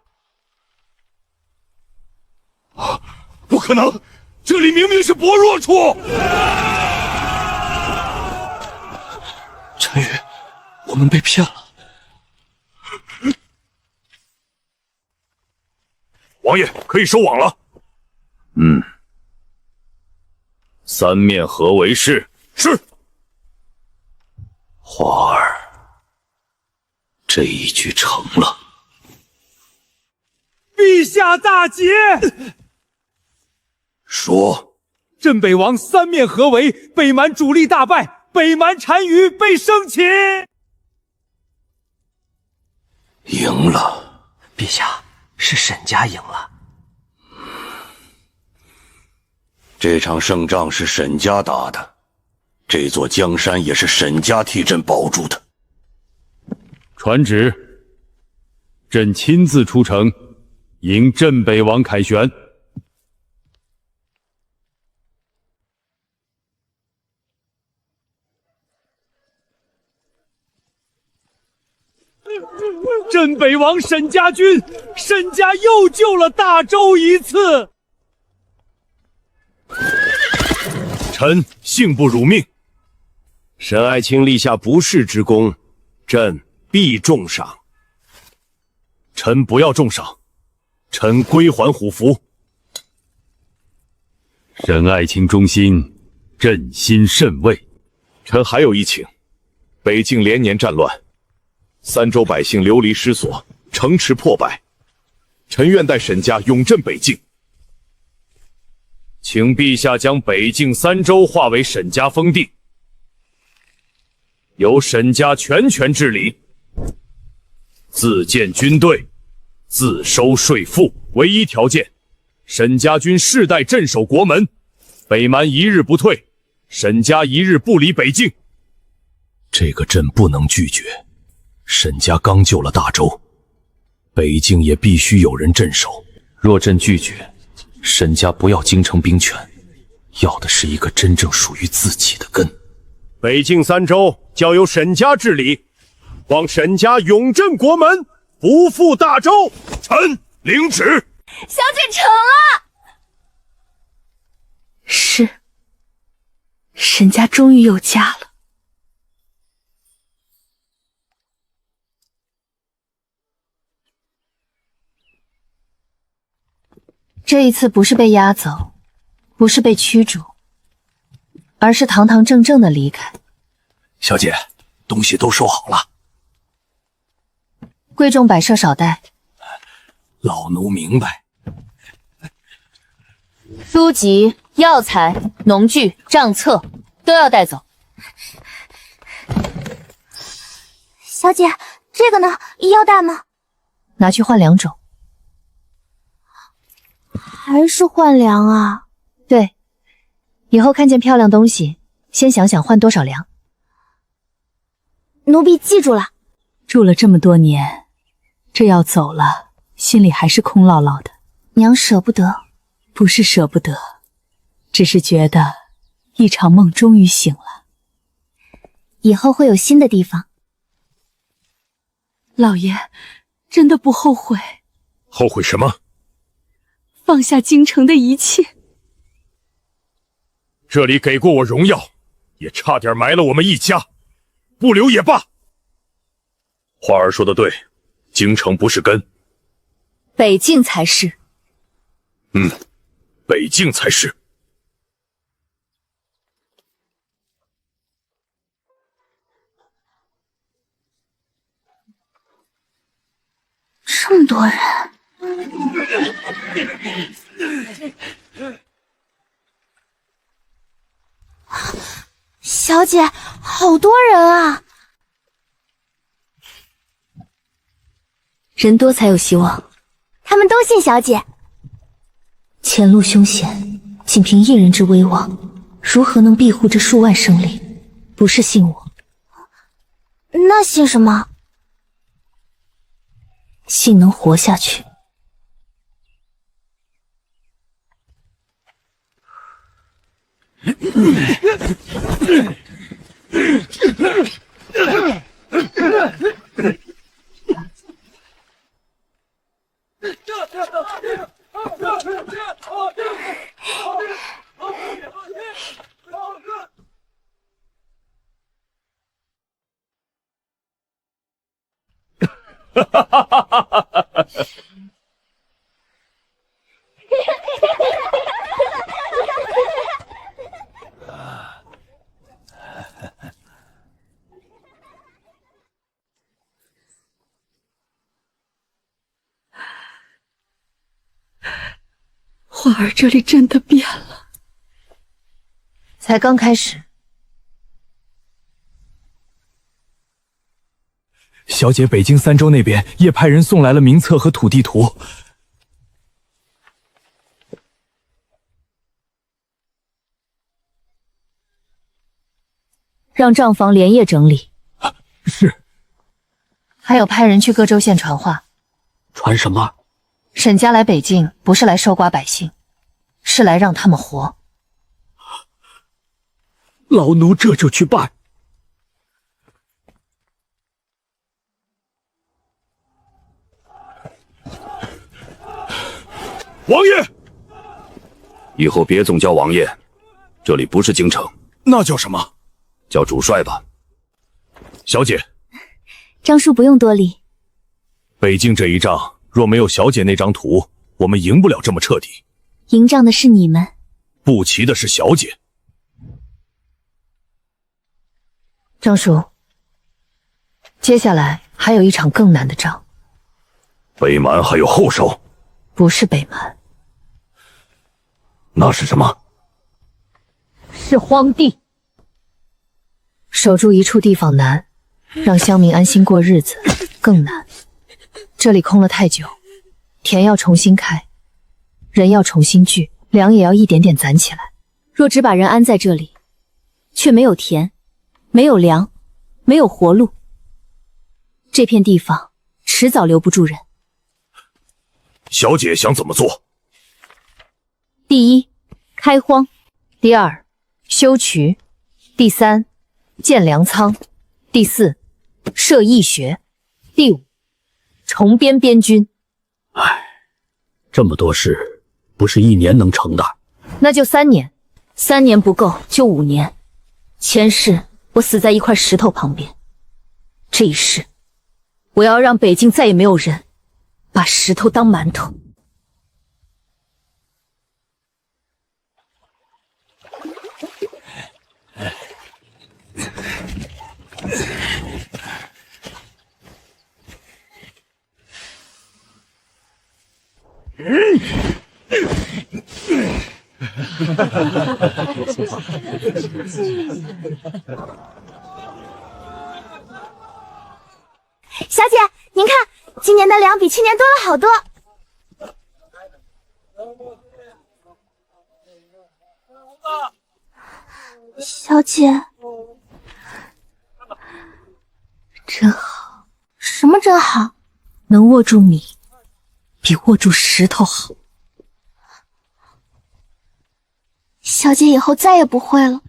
不可能，这里明明是薄弱处。陈宇，我们被骗了。王爷可以收网了。三面合围是。花儿，这一局成了。陛下大捷！说，镇北王三面合围，北蛮主力大败，北蛮单于被生擒。赢了，陛下，是沈家赢了。这场胜仗是沈家打的，这座江山也是沈家替朕保住的。传旨，朕亲自出城，迎镇北王凯旋。镇北王沈家军，沈家又救了大周一次。臣幸不辱命。沈爱卿立下不世之功，朕必重赏。臣不要重赏，臣归还虎符。沈爱卿忠心，朕心甚慰。臣还有一请：北境连年战乱，三州百姓流离失所，城池破败，臣愿带沈家永镇北境。请陛下将北境三州划为沈家封地，由沈家全权治理，自建军队，自收税赋，唯一条件，沈家军世代镇守国门，北蛮一日不退，沈家一日不离北境。这个朕不能拒绝。沈家刚救了大周，北境也必须有人镇守。若朕拒绝，沈家不要京城兵权，要的是一个真正属于自己的根。北境三州交由沈家治理，望沈家永镇国门，不负大周。臣领旨。小姐成了。是，沈家终于有家了。这一次不是被押走，不是被驱逐，而是堂堂正正的离开。小姐，东西都收好了。贵重摆设少带。老奴明白。书籍、药材、农具、账册都要带走。小姐，这个呢？要带吗？拿去换2种。还是换粮啊？对，以后看见漂亮东西，先想想换多少粮。奴婢记住了。住了这么多年，这要走了，心里还是空落落的。娘舍不得。不是舍不得，只是觉得一场梦终于醒了。以后会有新的地方。老爷，真的不后悔。后悔什么？放下京城的一切。这里给过我荣耀，也差点埋了我们一家，不留也罢。花儿说的对，京城不是根，北境才是。北境才是。这么多人。小姐，好多人啊！人多才有希望。他们都信小姐。前路凶险，仅凭一人之威望，如何能庇护这数万生灵？不是信我，那信什么？信能活下去。花儿，这里真的变了。才刚开始。小姐，北京三州那边也派人送来了名册和土地图。让账房连夜整理。是。还有派人去各州县传话。传什么？沈家来北境不是来收刮百姓，是来让他们活。老奴这就去办。王爷，以后别总叫王爷，这里不是京城。那叫什么？叫主帅吧。小姐，张叔不用多礼。北境这一仗，若没有小姐那张图，我们赢不了这么彻底。赢仗的是你们，不齐的是小姐。张叔，接下来还有一场更难的仗。北蛮还有后手？不是北蛮。那是什么？是荒地。守住一处地方难，让乡民安心过日子更难。这里空了太久，田要重新开，人要重新聚，粮也要一点点攒起来。若只把人安在这里，却没有田，没有粮，没有活路，这片地方迟早留不住人。小姐想怎么做？第一，开荒；第二，修渠；第三，建粮仓；第四，设义学；第五，重编边军。唉，这么多事，不是1年能成的。那就3年，3年不够就5年。前世我死在一块石头旁边，这一世，我要让北京再也没有人把石头当馒头。小姐，您看，今年的粮比去年多了好多。小姐，真好。什么真好？能握住米，比握住石头好。小姐以后再也不会了。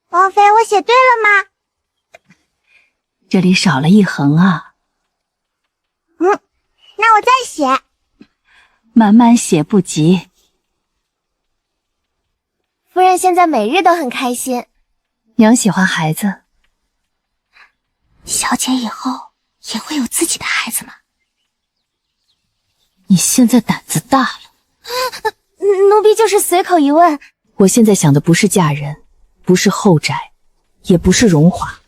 王妃，我写对了吗？这里少了一横啊。那我再写。慢慢写不急。夫人现在每日都很开心。娘喜欢孩子。小姐以后也会有自己的孩子吗？你现在胆子大了。奴婢就是随口一问。我现在想的不是嫁人，不是后宅，也不是荣华，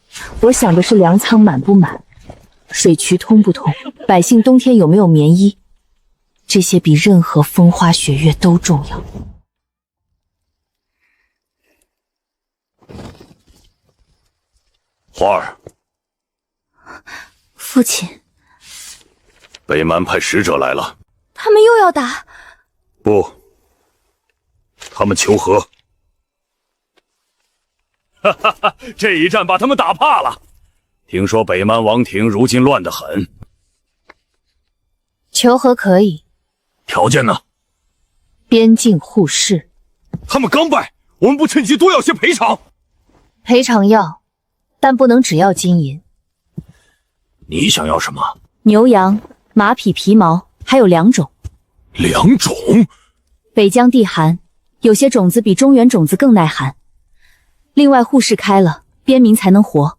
我想的是粮仓满不满，水渠通不通，百姓冬天有没有棉衣，这些比任何风花雪月都重要。花儿，父亲，北蛮派使者来了。他们又要打？不，他们求和。哈哈哈！这一战把他们打怕了。听说北蛮王庭如今乱得很。求和可以，条件呢？边境互市。他们刚败，我们不趁机多要些赔偿？赔偿要，但不能只要金银。你想要什么？牛羊、马匹皮毛，还有2种。2种？北疆地寒，有些种子比中原种子更耐寒。另外，护市开了，边民才能活。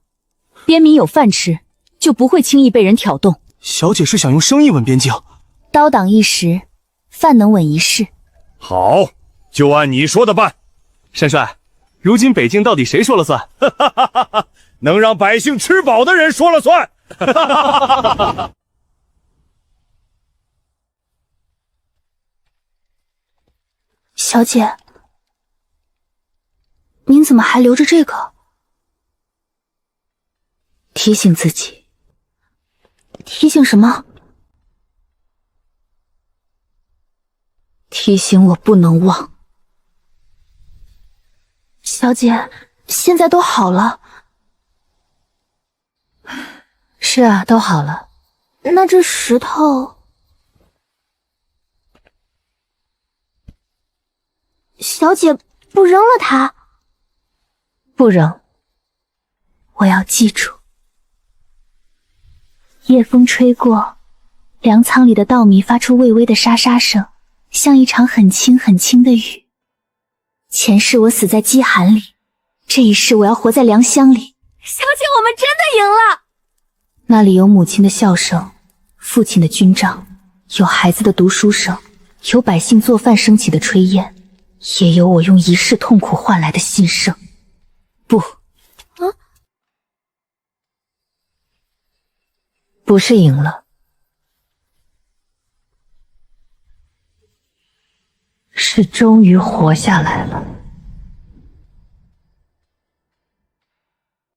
边民有饭吃，就不会轻易被人挑动。小姐是想用生意稳边境？刀挡一时，饭能稳一世。好，就按你说的办。单帅，如今北境到底谁说了算？能让百姓吃饱的人说了算。小姐，您怎么还留着这个？提醒自己。提醒什么？提醒我不能忘。小姐，现在都好了。是啊，都好了。那这石头……小姐，不扔了它？不扔。我要记住。夜风吹过，粮仓里的稻米发出微微的沙沙声，像一场很轻很轻的雨。前世我死在饥寒里，这一世我要活在粮香里。小姐，我们真的赢了！那里有母亲的笑声，父亲的军帐，有孩子的读书声，有百姓做饭升起的炊烟，也有我用一世痛苦换来的新生。不，不是赢了，是终于活下来了。